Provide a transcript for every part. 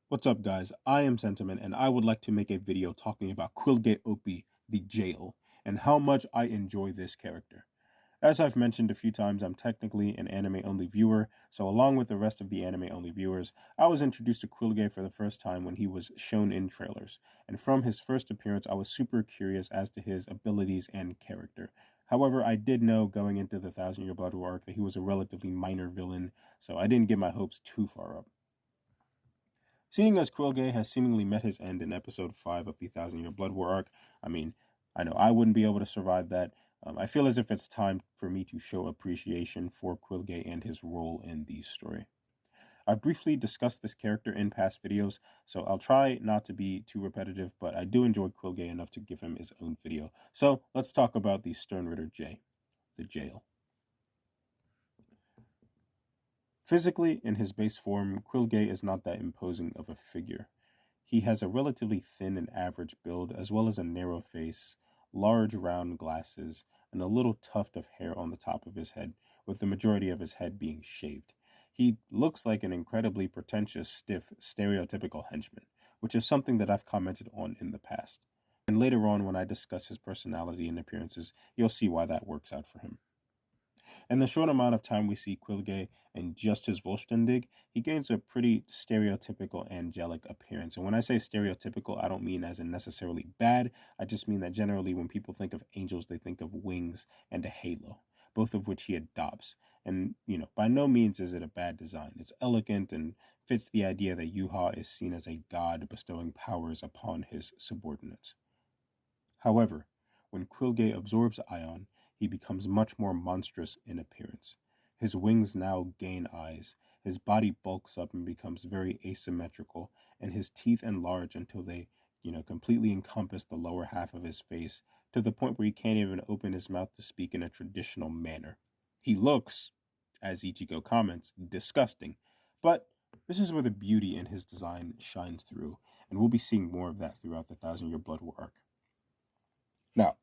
What's up, guys? I am Sentiment, and I would like to make a video talking about Quilge Opie, the jail, and how much I enjoy this character. As I've mentioned a few times, I'm technically an anime-only viewer, so along with the rest of the anime-only viewers, I was introduced to Quilge for the first time when he was shown in trailers, and from his first appearance, I was super curious as to his abilities and character. However, I did know going into the Thousand Year Blood War arc that he was a relatively minor villain, so I didn't get my hopes too far up. Seeing as Quilge has seemingly met his end in episode 5 of the Thousand Year Blood War arc, I know I wouldn't be able to survive that. I feel as if it's time for me to show appreciation for Quilge and his role in the story. I've briefly discussed this character in past videos, so I'll try not to be too repetitive, but I do enjoy Quilge enough to give him his own video. So let's talk about the Sternritter J, the jail. Physically, in his base form, Quilge is not that imposing of a figure. He has a relatively thin and average build, as well as a narrow face, large round glasses, and a little tuft of hair on the top of his head, with the majority of his head being shaved. He looks like an incredibly pretentious, stiff, stereotypical henchman, which is something that I've commented on in the past. And later on, when I discuss his personality and appearances, you'll see why that works out for him. In the short amount of time we see Quilge and just his Volständig, he gains a pretty stereotypical angelic appearance. And when I say stereotypical, I don't mean as in necessarily bad. I just mean that generally when people think of angels, they think of wings and a halo, both of which he adopts. And, by no means is it a bad design. It's elegant and fits the idea that Yuha is seen as a god bestowing powers upon his subordinates. However, when Quilge absorbs Ion, he becomes much more monstrous in appearance. His wings now gain eyes, his body bulks up and becomes very asymmetrical, and his teeth enlarge until they, completely encompass the lower half of his face to the point where he can't even open his mouth to speak in a traditional manner. He looks, as Ichigo comments, disgusting, but this is where the beauty in his design shines through, and we'll be seeing more of that throughout the Thousand Year Blood War arc. Now,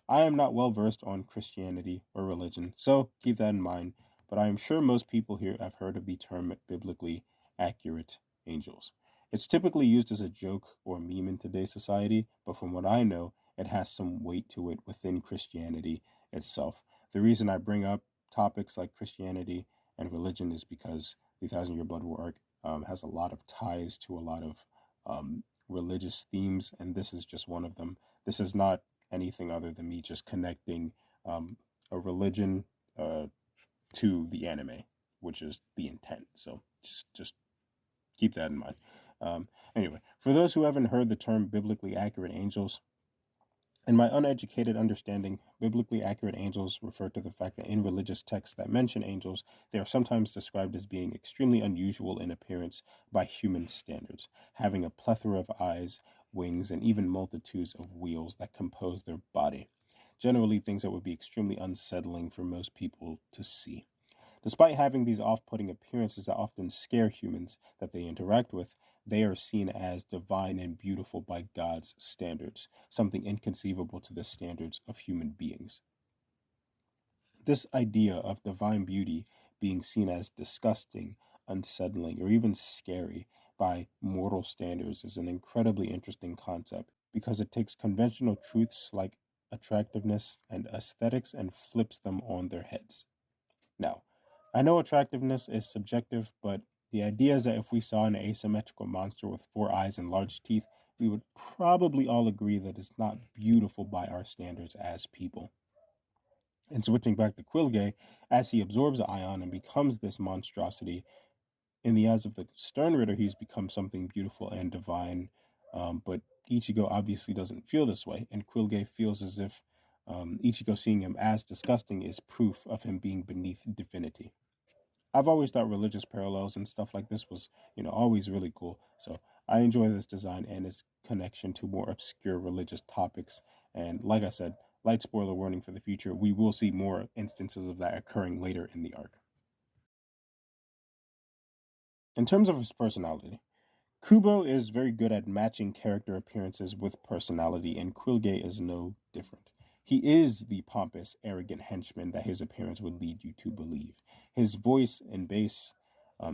I am not well versed on Christianity or religion, so keep that in mind, but I am sure most people here have heard of the term biblically accurate angels. It's typically used as a joke or meme in today's society, but from what I know, it has some weight to it within Christianity itself. The reason I bring up topics like Christianity and religion is because the Thousand Year Blood War arc has a lot of ties to a lot of religious themes, and this is just one of them. This is not anything other than me just connecting a religion to the anime, which is the intent. So just keep that in mind. Anyway, for those who haven't heard the term biblically accurate angels, in my uneducated understanding, biblically accurate angels refer to the fact that in religious texts that mention angels, they are sometimes described as being extremely unusual in appearance by human standards, having a plethora of eyes, wings, and even multitudes of wheels that compose their body. Generally, things that would be extremely unsettling for most people to see. Despite having these off putting appearances that often scare humans that they interact with, they are seen as divine and beautiful by God's standards, something inconceivable to the standards of human beings. This idea of divine beauty being seen as disgusting, unsettling, or even scary by mortal standards is an incredibly interesting concept because it takes conventional truths like attractiveness and aesthetics and flips them on their heads. Now, I know attractiveness is subjective, but the idea is that if we saw an asymmetrical monster with four eyes and large teeth, we would probably all agree that it's not beautiful by our standards as people. And switching back to Quilge, as he absorbs Ion and becomes this monstrosity, in the eyes of the Sternritter, he's become something beautiful and divine. But Ichigo obviously doesn't feel this way, and Quilge feels as if Ichigo seeing him as disgusting is proof of him being beneath divinity. I've always thought religious parallels and stuff like this was, always really cool. So I enjoy this design and its connection to more obscure religious topics. And like I said, light spoiler warning for the future, we will see more instances of that occurring later in the arc. In terms of his personality, Kubo is very good at matching character appearances with personality, and Quilge is no different. He is the pompous, arrogant henchman that his appearance would lead you to believe. His voice and bass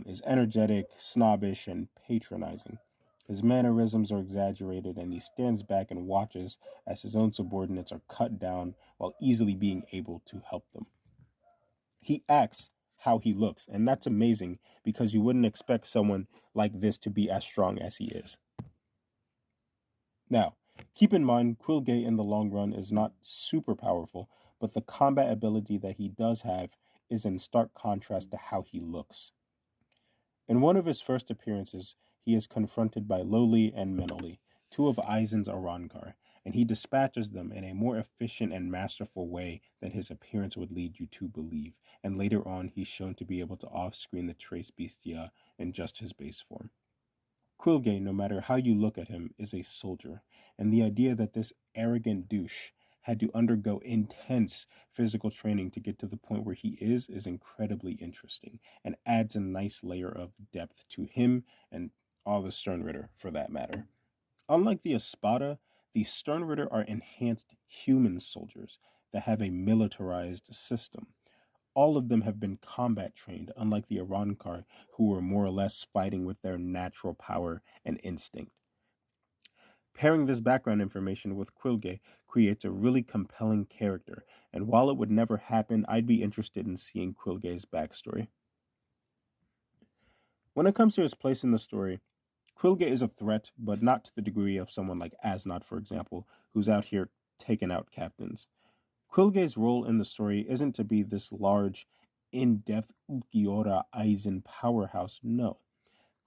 is energetic, snobbish, and patronizing. His mannerisms are exaggerated, and he stands back and watches as his own subordinates are cut down while easily being able to help them. He acts how he looks, and that's amazing because you wouldn't expect someone like this to be as strong as he is. Now, keep in mind, Quilge in the long run is not super powerful, but the combat ability that he does have is in stark contrast to how he looks. In one of his first appearances, he is confronted by Loli and Menoli, two of Aizen's Arangar, and he dispatches them in a more efficient and masterful way than his appearance would lead you to believe, and later on he's shown to be able to off-screen the Trace Bestia in just his base form. Quilge, no matter how you look at him, is a soldier, and the idea that this arrogant douche had to undergo intense physical training to get to the point where he is incredibly interesting and adds a nice layer of depth to him and all the Sternritter for that matter. Unlike the Espada, the Sternritter are enhanced human soldiers that have a militarized system. All of them have been combat trained, unlike the Arankar, who were more or less fighting with their natural power and instinct. Pairing this background information with Quilge creates a really compelling character, and while it would never happen, I'd be interested in seeing Quilge's backstory. When it comes to his place in the story, Quilge is a threat, but not to the degree of someone like Asnod, for example, who's out here taking out captains. Quilge's role in the story isn't to be this large, in-depth Ukiora Aizen powerhouse, no.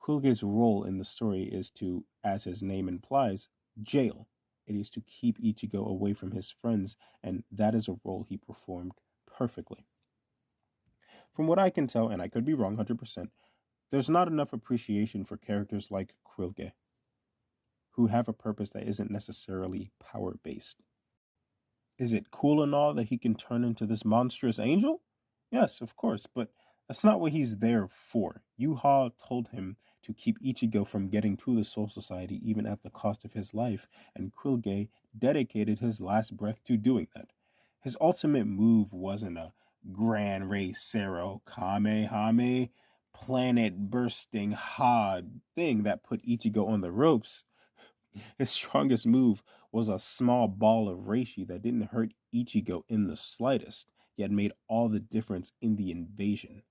Quilge's role in the story is to, as his name implies, jail. It is to keep Ichigo away from his friends, and that is a role he performed perfectly. From what I can tell, and I could be wrong 100%, there's not enough appreciation for characters like Quilge, who have a purpose that isn't necessarily power-based. Is it cool and all that he can turn into this monstrous angel? Yes, of course, but that's not what he's there for. Yuha told him to keep Ichigo from getting to the Soul Society even at the cost of his life, and Quilge dedicated his last breath to doing that. His ultimate move wasn't a Gran Rey Sero Kamehame planet bursting ha thing that put Ichigo on the ropes. His strongest move was a small ball of reishi that didn't hurt Ichigo in the slightest, yet made all the difference in the invasion.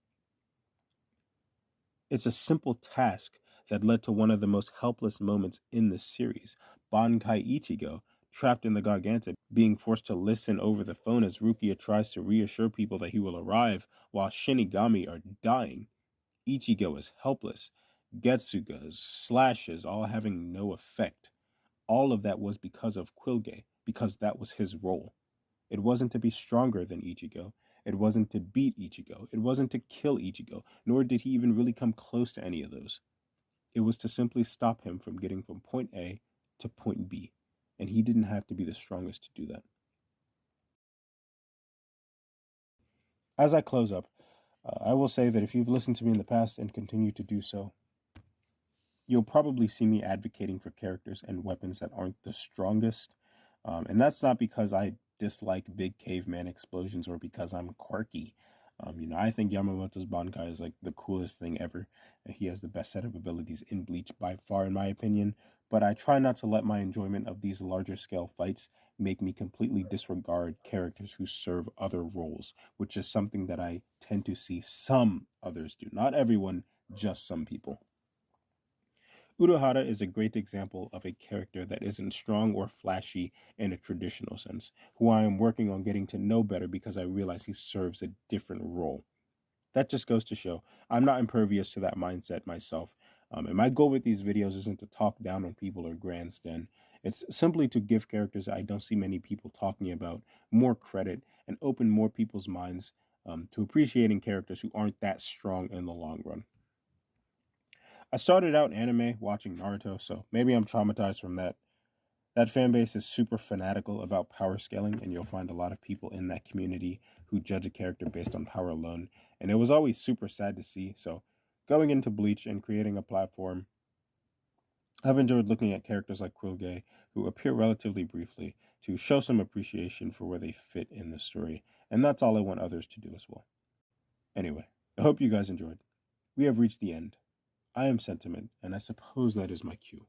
It's a simple task that led to one of the most helpless moments in the series. Bankai Ichigo, trapped in the Garganta, being forced to listen over the phone as Rukia tries to reassure people that he will arrive while Shinigami are dying. Ichigo is helpless. Getsuga's slashes all having no effect. All of that was because of Quilge, because that was his role. It wasn't to be stronger than Ichigo. It wasn't to beat Ichigo. It wasn't to kill Ichigo, nor did he even really come close to any of those. It was to simply stop him from getting from point A to point B, and he didn't have to be the strongest to do that. As I close up, I will say that if you've listened to me in the past and continue to do so, you'll probably see me advocating for characters and weapons that aren't the strongest. And that's not because I dislike big caveman explosions or because I'm quirky. I think Yamamoto's Bankai is like the coolest thing ever. He has the best set of abilities in Bleach by far, in my opinion. But I try not to let my enjoyment of these larger scale fights make me completely disregard characters who serve other roles, which is something that I tend to see some others do. Not everyone, just some people. Uruhara is a great example of a character that isn't strong or flashy in a traditional sense, who I am working on getting to know better because I realize he serves a different role. That just goes to show I'm not impervious to that mindset myself. And my goal with these videos isn't to talk down on people or grandstand. It's simply to give characters that I don't see many people talking about more credit and open more people's minds to appreciating characters who aren't that strong in the long run. I started out anime watching Naruto, so maybe I'm traumatized from that. That fan base is super fanatical about power scaling, and you'll find a lot of people in that community who judge a character based on power alone. And it was always super sad to see. So, going into Bleach and creating a platform, I've enjoyed looking at characters like Quilge, who appear relatively briefly, to show some appreciation for where they fit in the story. And that's all I want others to do as well. Anyway, I hope you guys enjoyed. We have reached the end. I am Sentiment, and I suppose that is my cue.